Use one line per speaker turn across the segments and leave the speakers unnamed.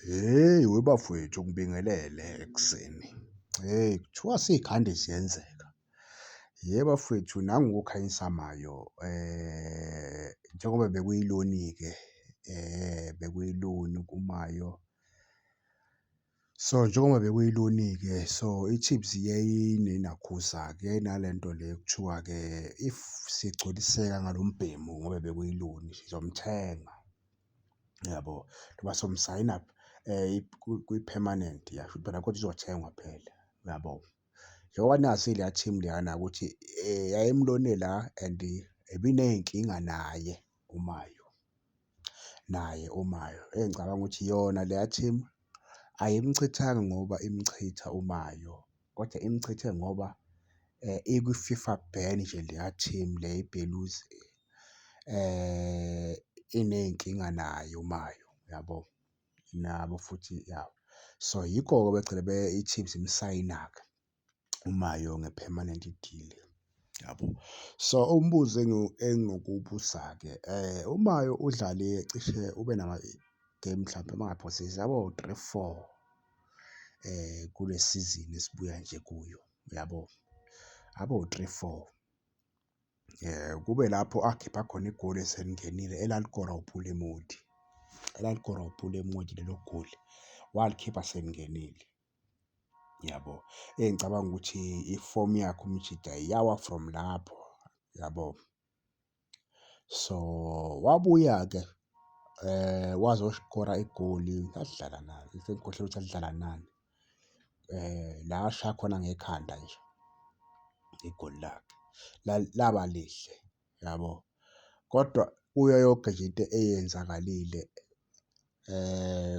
Hey webafowethu ngibingelele ekuseni. Hey kuthiwa sey'khande ziyenzeka. Yhe bafowethu nangu ukukhanyisa amayo njengoba bekuyiloni-ke bekuyiloni kumayo. So njengoba bekuyiloni-ke so i-Chiefs yayinenakhuza-ke yayinalento le kuthiwa-ke if sigculiseka ngalo mbhemu ngoba bekuyiloni sizomthenga yabo noma somsayina kwi-permanent yasho phela kodwa uzothengwa phela uyabo. Njengoba nazi leya team leyana ukuthi yayimlone la and ibiney'nkinga naye uMayo. Engicabanga ukuthi yona leya team ayimchithanga ngoba imchitha uMayo kodwa imchithe ngoba ikwi-FIFA ban nje leya team le ibheluzi iney'nkinga naye uMayo yabo nabo futhi yabo. So yikho-ke begcine i-Chiefs imsayina-ke uMayo nge-permanent deal yabo. So umbuzo engingokubuza-ke uMayo udlale cishe ube nama-game mhlampe mangaphosisi abo-3-4 kule sizini esibuya nje kuyo yabo, abo-3-4 kube lapho akhipha khona igoli eselingenile elalikorwa uPulemodi lelo goli walikhipha selingenile yabo. Engicabanga ukuthi ifomu yakhe uMjida yawa from lapho yabo. So wabuya-ke wazoskora igoli lalidlala nani sengikhohlwe ukuthi lalidlala nani la ashaya khona ngekhanda nje igoli lakhe laba lihle yabo. Kodwa kuyo yonke nje into eyenzakalile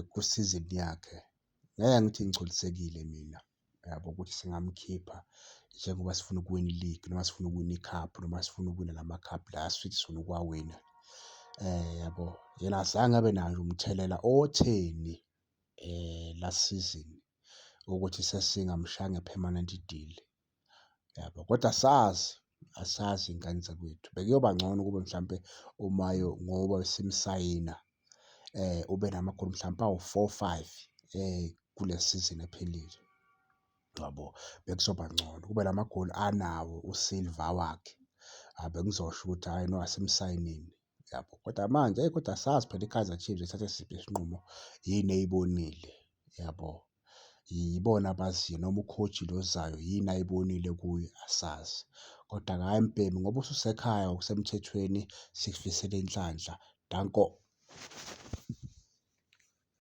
kusizini yakhe ngeke ngithi ngigculisekile mina yabo ukuthi singamkhipha njengoba sifuna ukuwina i-league noma sifuna ukuwina ikhaphu noma sifuna ukuwina lamakhaphu la sithi sifuna ukuwawina yabo. Yena azange abe nayo umthelela otheni last season ukuthi sesingamshaya nge-permanent deal yabo. Kodwa asazi ngani zakwethu bekuyoba ngcono kube mhlampe uMayo ngoba simsayina ube namagoli mhlampe awu-4-5 kule sizini ephelile yabo. Bekuzoba ngcono kube lamagoli anawo uSilva wakhe bengizosho ukuthi hhayi no asimsayineni yabo. Kodwa manje kodwa asazi phela i-Kaizer Chiefs ithathe siphi isinqumo yini eyibonile yabo. Yibona abaziyo noma u-coach lo ozayo yini ayibonile kuye asazi. Kodwa-ke hhayi mbhemu ngoba ususekhaya ngokusemthethweni sikufisela inhlanhla, danko.